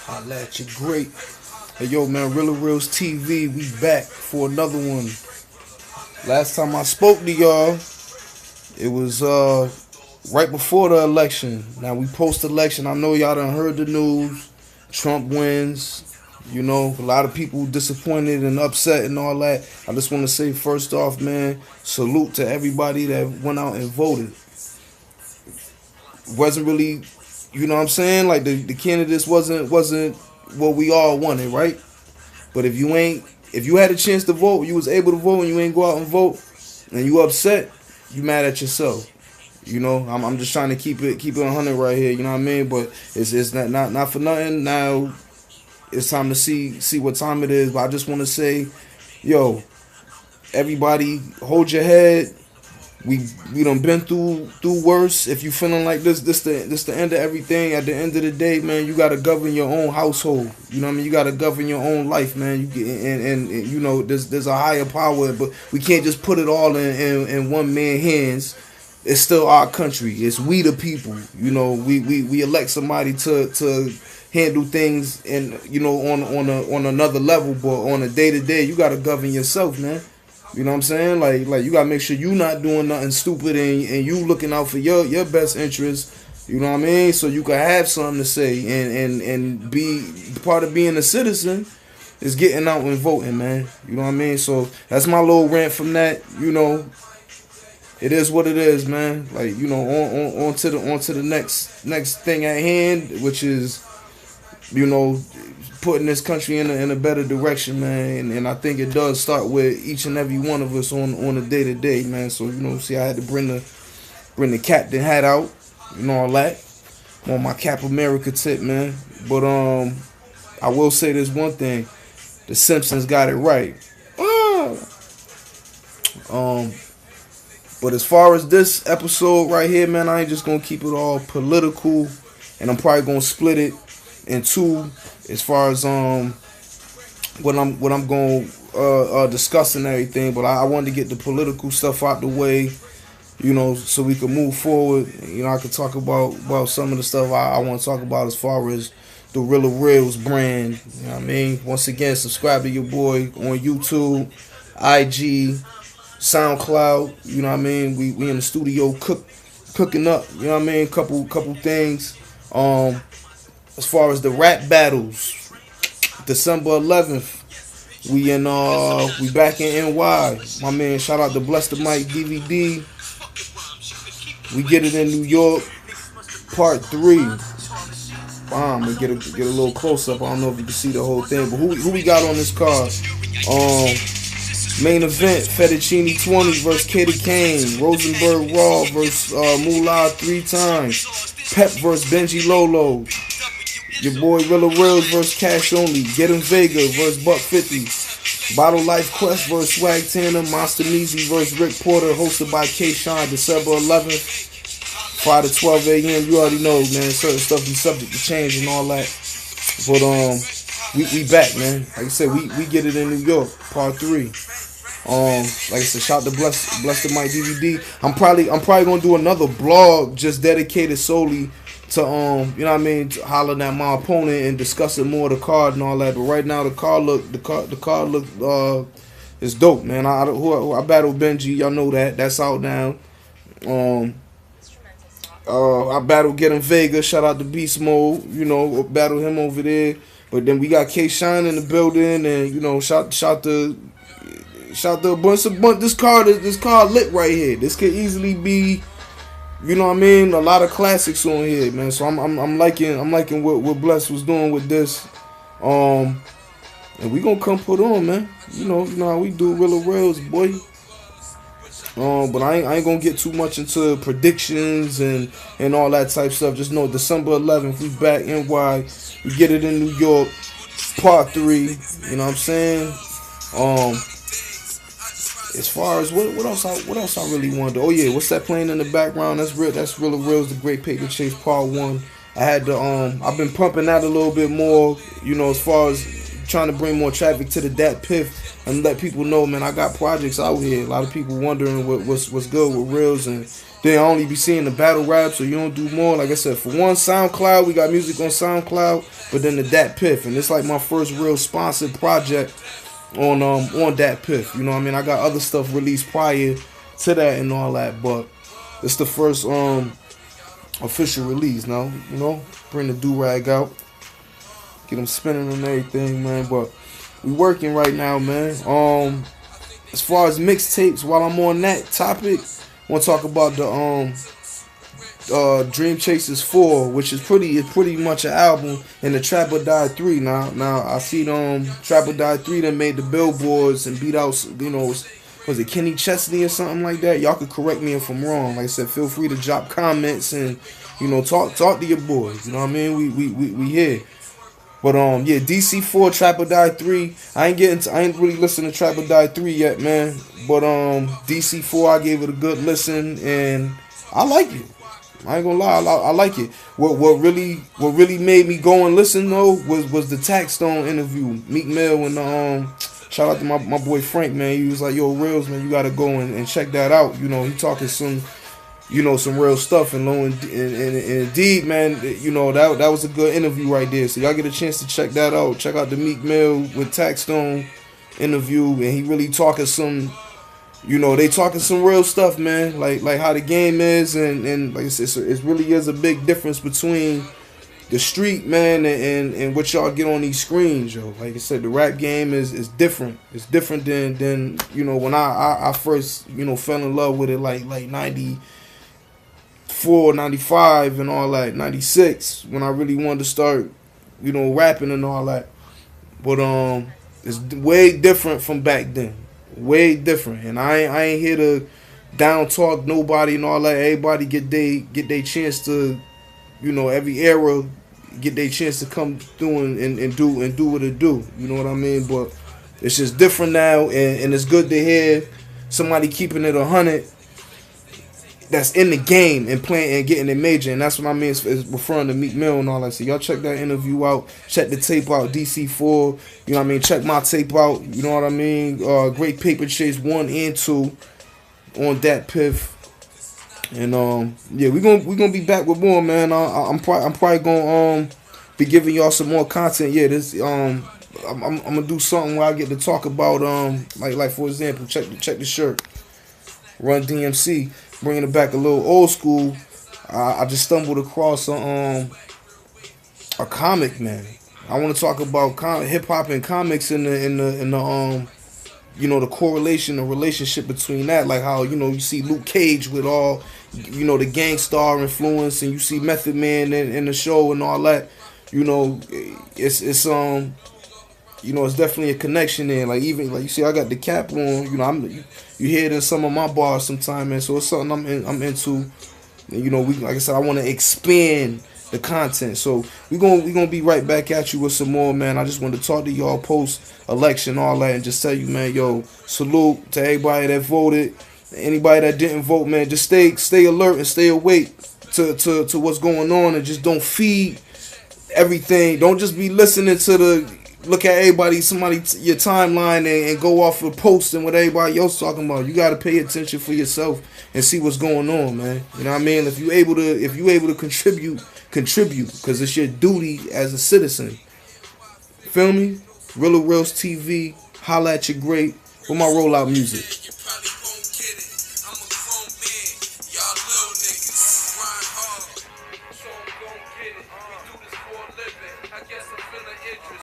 Holla at you, great. Hey, yo, man, Reala Realz TV, we back for another one. Last time I spoke to y'all, it was right before the election. Now, we post-election. I know y'all done heard the news. Trump wins. You know, a lot of people disappointed and upset and all that. I just want to say, first off, man, salute to everybody that went out and voted. Wasn't really, you know what I'm saying? Like, the candidates wasn't what we all wanted, right? But if you had a chance to vote, you was able to vote, and you ain't go out and vote, and you upset, you mad at yourself. You know, I'm just trying to keep it 100 right here. You know what I mean? But it's not for nothing. Now it's time to see what time it is. But I just want to say, yo, everybody, hold your head. We done been through worse. If you feeling like this the end of everything. At the end of the day, man, you gotta govern your own household. You know what I mean? You gotta govern your own life, man. And you know, there's a higher power, but we can't just put it all in one man's hands. It's still our country. It's we the people. You know, we elect somebody to handle things, and you know, on another level, but on a day to day, you gotta govern yourself, man. You know what I'm saying? Like you gotta make sure you not doing nothing stupid, and you looking out for your best interest. You know what I mean? So you can have something to say, and be part of being a citizen is getting out and voting, man. You know what I mean? So that's my little rant from that. You know, it is what it is, man. Like, you know, on to the next thing at hand, which is, you know, putting this country in a better direction, man. And I think it does start with each and every one of us on a day to day, man. So, you know, see, I had to bring the captain hat out, you know, all that. I'm on my Cap America tip, man. But I will say this one thing: the Simpsons got it right. But as far as this episode right here, man, I ain't just gonna keep it all political, and I'm probably gonna split it in two as far as what I'm going to discuss and everything. But I wanted to get the political stuff out the way, you know, so we can move forward. You know, I could talk about some of the stuff I want to talk about as far as the Reala Realz brand. You know what I mean? Once again, subscribe to your boy on YouTube, IG, SoundCloud. You know what I mean? We in the studio cooking up. You know what I mean? Couple things. As far as the rap battles, December 11th, we back in NY. My man, shout out to Blessdamic Dvd. We get it in New York, part 3. I'm gonna get a little close up. I don't know if you can see the whole thing, but who we got on this card? Main event: Fettuccine 20 versus Katie Kane. Rosenberg Raw versus Moolah 3 times. Pep versus Benji Lolo. Your boy Reala Realz versus Cash Only. Get him Vega versus Buck 50. Bottle Life Quest versus Swag Tanner. Monster Meezy versus Rick Porter. Hosted by K-Shine. December 11th. 5 to 12 a.m. You already know, man. Certain stuff be subject to change and all that. But we back, man. Like I said, we get it in New York. Part 3. Like I said, shout out to Blessdamic Dvd. I'm probably gonna do another blog just dedicated solely to you know what I mean, hollering at my opponent and discussing more of the card and all that. But right now the card look is dope, man. I battled Benji, y'all know that's out now. I battled Get Him Vega, shout out to Beast Mode, you know, battle him over there. But then we got K-Shine in the building, and you know, shout to a bunch. This card lit right here. This could easily be, you know what I mean, a lot of classics on here, man. So I'm liking what Bless was doing with this. And we gonna come put on, man. You know how we do, Reala Realz, boy. But I ain't gonna get too much into predictions and all that type stuff. Just know December 11th, we back NY. We get it in New York, part 3. You know what I'm saying? As far as what else I really wanted to, oh yeah, what's that playing in the background? That's Reala Realz, The Great Paper Chase Part 1. I had to I've been pumping that a little bit more, you know, as far as trying to bring more traffic to the Dat Piff and let people know, man, I got projects out here. A lot of people wondering what's good with Realz, and they only be seeing the battle rap, so you don't do more. Like I said, for one, SoundCloud, we got music on SoundCloud. but then the Dat Piff, and it's like my first real sponsored project on Dat Piff. You know what I mean? I got other stuff released prior to that and all that, but it's the first official release now. You know, bring the do-rag out, get them spinning and everything, man. But we working right now, man. As far as mixtapes, while I'm on that topic, I want to talk about the Dream Chasers 4, which is pretty much an album, and the Trap or Die 3. Now I see Trap or Die 3 that made the billboards and beat out, you know, was it Kenny Chesney or something like that? Y'all could correct me if I'm wrong. Like I said, feel free to drop comments and, you know, talk to your boys. You know what I mean? We here. But yeah, DC4, Trap or Die 3. I ain't really listened to Trap or Die 3 yet, man. But DC4, I gave it a good listen and I like it. I ain't gonna lie, I like it. What really made me go and listen though was the Taxstone interview. Meek Mill and shout out to my boy Frank, man. He was like, yo, Reals, man, you gotta go and check that out. You know, he talking some, you know, some real stuff, and indeed, man, you know, that was a good interview right there. So y'all get a chance to check that out. Check out the Meek Mill with Taxstone interview, and he really talking some, you know, they talking some real stuff, man. Like how the game is, and like I said, it really is a big difference between the street, man, and what y'all get on these screens, yo. Like I said, the rap game is different. It's different than you know, when I first, you know, fell in love with it like 94, 95 and all that, 96, when I really wanted to start, you know, rapping and all that. But it's way different from back then. Way different. And I ain't here to down talk nobody and all that. Everybody get they chance to, you know, every era get their chance to come through and do what it do. You know what I mean? But it's just different now, and it's good to hear somebody keeping it 100 that's in the game and playing and getting it major. And that's what I mean is referring to Meek Mill and all that. So y'all check that interview out. Check the tape out, DC4. You know what I mean? Check my tape out. You know what I mean? Great Paper Chase 1 and 2 on Dat Piff. And yeah, we gonna be back with more, man. I'm probably gonna be giving y'all some more content. Yeah, this I'm gonna do something where I get to talk about like for example, check the shirt. Run DMC, bringing it back a little old school. I just stumbled across a comic, man. I want to talk about hip hop and comics in the you know, the correlation, the relationship between that, like how, you know, you see Luke Cage with all, you know, the Gangstar influence, and you see Method Man in the show and all that. You know, it's you know, it's definitely a connection there. Like even like you see, I got the cap on. You know, you hear it in some of my bars sometime, man. So it's something I'm into. And, you know, like I said, I want to expand the content. So we gonna be right back at you with some more, man. I just want to talk to y'all post election, all that, and just tell you, man, yo, salute to everybody that voted. Anybody that didn't vote, man, just stay alert and stay awake to what's going on, and just don't feed everything. Don't just be listening to look at your timeline and go off of posts and what everybody else talking about. You got to pay attention for yourself and see what's going on, man. You know what I mean? If you able to contribute, because it's your duty as a citizen. Feel me? Reala Realz TV, holla at your great with my rollout music.